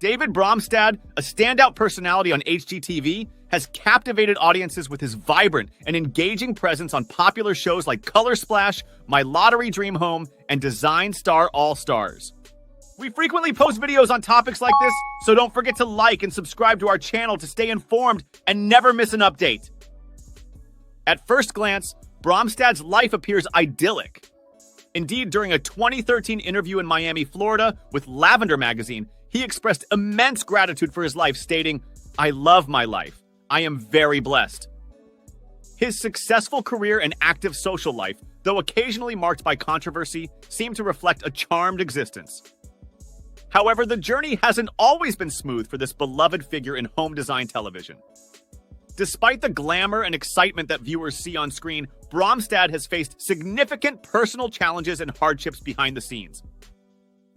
David Bromstad, a standout personality on HGTV, has captivated audiences with his vibrant and engaging presence on popular shows like Color Splash, My Lottery Dream Home, and Design Star All-Stars. We frequently post videos on topics like this, so don't forget to like and subscribe to our channel to stay informed and never miss an update. At first glance, Bromstad's life appears idyllic. Indeed, during a 2013 interview in Miami, Florida, with Lavender magazine, he expressed immense gratitude for his life, stating, "I love my life. I am very blessed." His successful career and active social life, though occasionally marked by controversy, seem to reflect a charmed existence. However, the journey hasn't always been smooth for this beloved figure in home design television. Despite the glamour and excitement that viewers see on screen, Bromstad has faced significant personal challenges and hardships behind the scenes.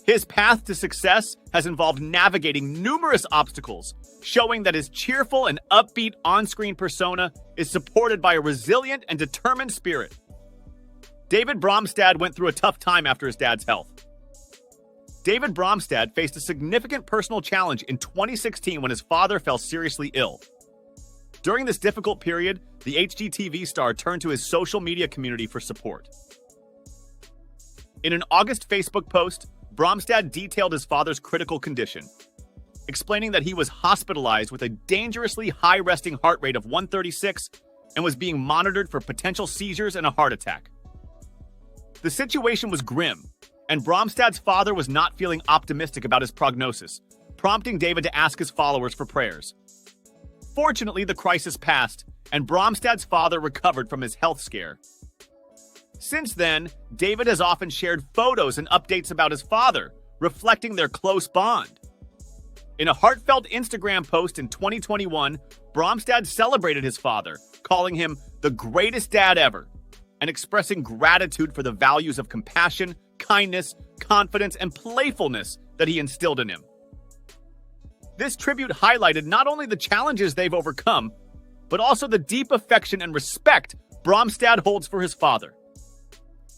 His path to success has involved navigating numerous obstacles, showing that his cheerful and upbeat on-screen persona is supported by a resilient and determined spirit. David Bromstad went through a tough time after his dad's health. David Bromstad faced a significant personal challenge in 2016 when his father fell seriously ill. During this difficult period, the HGTV star turned to his social media community for support. In an August Facebook post, Bromstad detailed his father's critical condition, explaining that he was hospitalized with a dangerously high resting heart rate of 136 and was being monitored for potential seizures and a heart attack. The situation was grim, and Bromstad's father was not feeling optimistic about his prognosis, prompting David to ask his followers for prayers. Fortunately, the crisis passed, and Bromstad's father recovered from his health scare. Since then, David has often shared photos and updates about his father, reflecting their close bond. In a heartfelt Instagram post in 2021, Bromstad celebrated his father, calling him the greatest dad ever, and expressing gratitude for the values of compassion, kindness, confidence, and playfulness that he instilled in him. This tribute highlighted not only the challenges they've overcome, but also the deep affection and respect Bromstad holds for his father.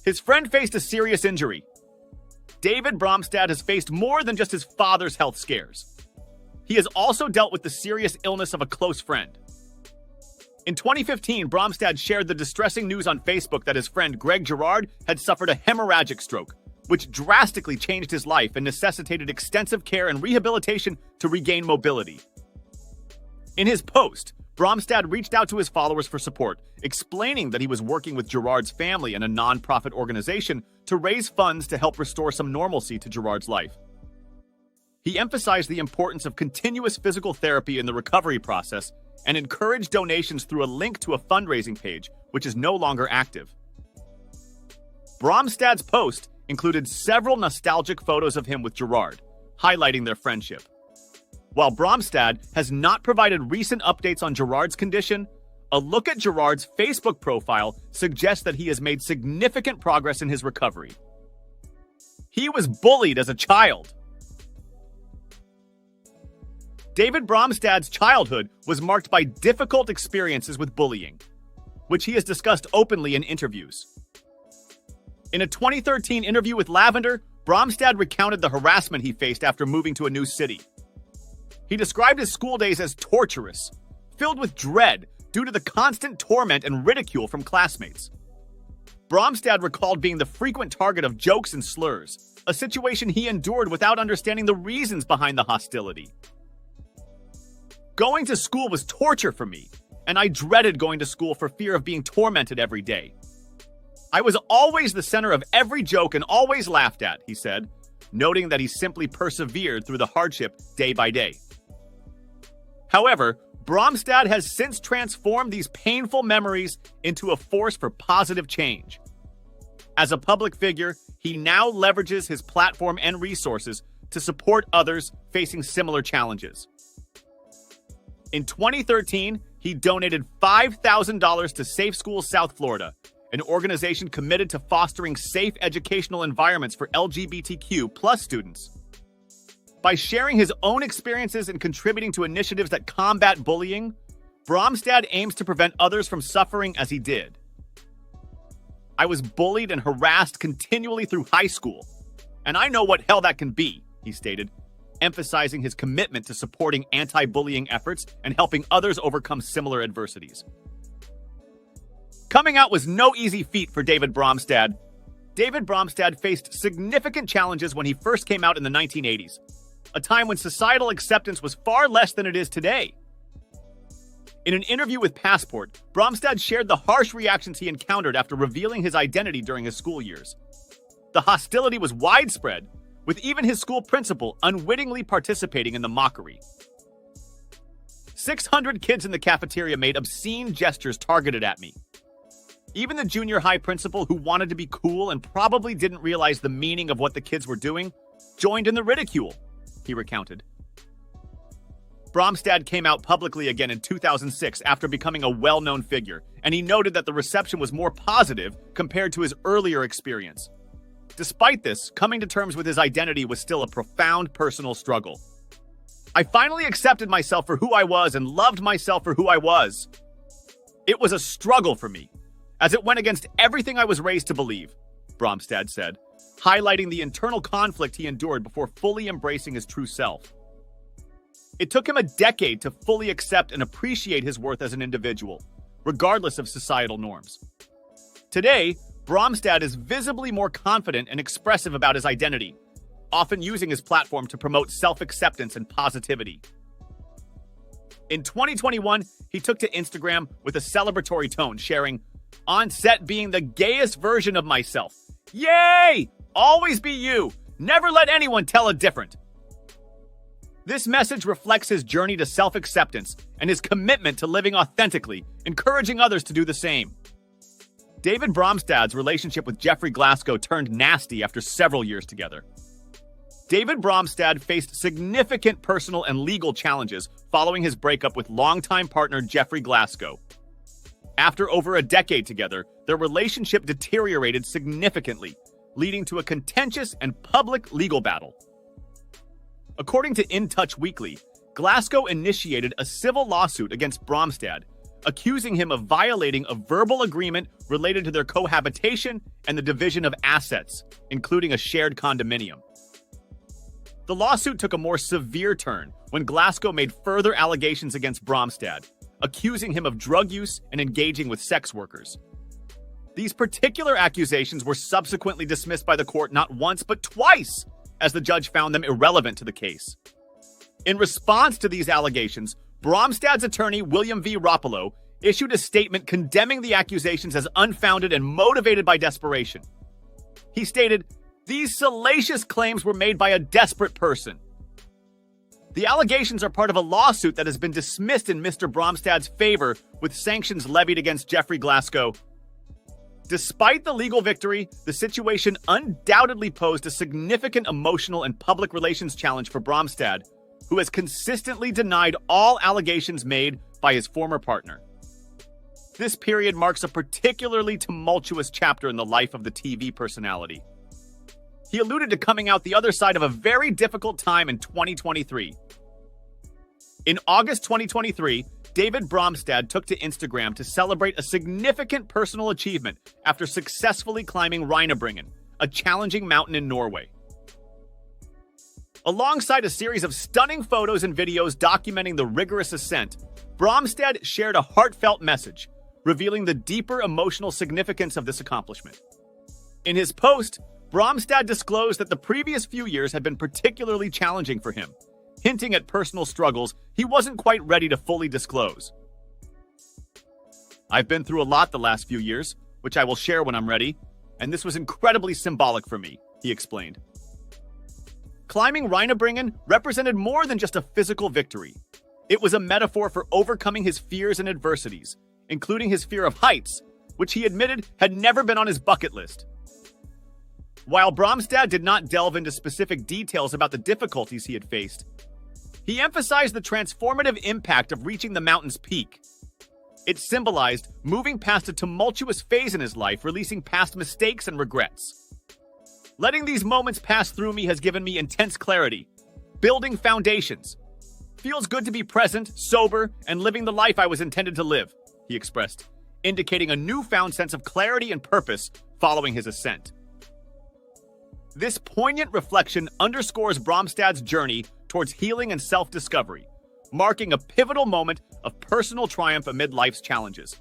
His friend faced a serious injury. David Bromstad has faced more than just his father's health scares. He has also dealt with the serious illness of a close friend. In 2015, Bromstad shared the distressing news on Facebook that his friend Greg Girard had suffered a hemorrhagic stroke, which drastically changed his life and necessitated extensive care and rehabilitation to regain mobility. In his post, Bromstad reached out to his followers for support, explaining that he was working with Girard's family and a non-profit organization to raise funds to help restore some normalcy to Girard's life. He emphasized the importance of continuous physical therapy in the recovery process and encouraged donations through a link to a fundraising page, which is no longer active. Bromstad's post included several nostalgic photos of him with Girard, highlighting their friendship. While Bromstad has not provided recent updates on Girard's condition, a look at Girard's Facebook profile suggests that he has made significant progress in his recovery. He was bullied as a child. David Bromstad's childhood was marked by difficult experiences with bullying, which he has discussed openly in interviews. In a 2013 interview with Lavender, Bromstad recounted the harassment he faced after moving to a new city. He described his school days as torturous, filled with dread due to the constant torment and ridicule from classmates. Bromstad recalled being the frequent target of jokes and slurs, a situation he endured without understanding the reasons behind the hostility. "Going to school was torture for me, and I dreaded going to school for fear of being tormented every day. I was always the center of every joke and always laughed at," he said, noting that he simply persevered through the hardship day by day. However, Bromstad has since transformed these painful memories into a force for positive change. As a public figure, he now leverages his platform and resources to support others facing similar challenges. In 2013, he donated $5,000 to Safe Schools South Florida, an organization committed to fostering safe educational environments for LGBTQ+ students. By sharing his own experiences and contributing to initiatives that combat bullying, Bromstad aims to prevent others from suffering as he did. "I was bullied and harassed continually through high school, and I know what hell that can be," he stated. emphasizing his commitment to supporting anti-bullying efforts and helping others overcome similar adversities. Coming out was no easy feat for David Bromstad. David Bromstad faced significant challenges when he first came out in the 1980s, a time when societal acceptance was far less than it is today. In an interview with Passport, Bromstad shared the harsh reactions he encountered after revealing his identity during his school years. The hostility was widespread, with even his school principal unwittingly participating in the mockery. 600 kids in the cafeteria made obscene gestures targeted at me. Even the junior high principal, who wanted to be cool and probably didn't realize the meaning of what the kids were doing, joined in the ridicule, he recounted. Bromstad came out publicly again in 2006 after becoming a well-known figure, and he noted that the reception was more positive compared to his earlier experience. Despite this, coming to terms with his identity was still a profound personal struggle. I finally accepted myself for who I was and loved myself for who I was. It was a struggle for me, as it went against everything I was raised to believe, Bromstad said, highlighting the internal conflict he endured before fully embracing his true self. It took him a decade to fully accept and appreciate his worth as an individual, regardless of societal norms. Today, Bromstad is visibly more confident and expressive about his identity, often using his platform to promote self-acceptance and positivity. In 2021, he took to Instagram with a celebratory tone, sharing, "On set being the gayest version of myself. Yay! Always be you. Never let anyone tell it different." This message reflects his journey to self-acceptance and his commitment to living authentically, encouraging others to do the same. David Bromstad's relationship with Jeffrey Glasgow turned nasty after several years together. David Bromstad faced significant personal and legal challenges following his breakup with longtime partner Jeffrey Glasgow. After over a decade together, their relationship deteriorated significantly, leading to a contentious and public legal battle. According to In Touch Weekly, Glasgow initiated a civil lawsuit against Bromstad, accusing him of violating a verbal agreement related to their cohabitation and the division of assets, including a shared condominium. The lawsuit took a more severe turn when Glasgow made further allegations against Bromstad, accusing him of drug use and engaging with sex workers. These particular accusations were subsequently dismissed by the court not once but twice, as the judge found them irrelevant to the case. In response to these allegations, Bromstad's attorney, William V. Ropolo, issued a statement condemning the accusations as unfounded and motivated by desperation. He stated, "These salacious claims were made by a desperate person." The allegations are part of a lawsuit that has been dismissed in Mr. Bromstad's favor with sanctions levied against Jeffrey Glasgow. Despite the legal victory, the situation undoubtedly posed a significant emotional and public relations challenge for Bromstad, who has consistently denied all allegations made by his former partner. This period marks a particularly tumultuous chapter in the life of the TV personality. He alluded to coming out the other side of a very difficult time in 2023. In August 2023, David Bromstad took to Instagram to celebrate a significant personal achievement after successfully climbing Reinebringen, a challenging mountain in Norway. Alongside a series of stunning photos and videos documenting the rigorous ascent, Bromstad shared a heartfelt message, revealing the deeper emotional significance of this accomplishment. In his post, Bromstad disclosed that the previous few years had been particularly challenging for him, hinting at personal struggles he wasn't quite ready to fully disclose. "I've been through a lot the last few years, which I will share when I'm ready, and this was incredibly symbolic for me," he explained. Climbing Reinebringen represented more than just a physical victory. It was a metaphor for overcoming his fears and adversities, including his fear of heights, which he admitted had never been on his bucket list. While Bromstad did not delve into specific details about the difficulties he had faced, he emphasized the transformative impact of reaching the mountain's peak. It symbolized moving past a tumultuous phase in his life, releasing past mistakes and regrets. "Letting these moments pass through me has given me intense clarity, building foundations. Feels good to be present, sober, and living the life I was intended to live," he expressed, indicating a newfound sense of clarity and purpose following his ascent. This poignant reflection underscores Bromstad's journey towards healing and self-discovery, marking a pivotal moment of personal triumph amid life's challenges.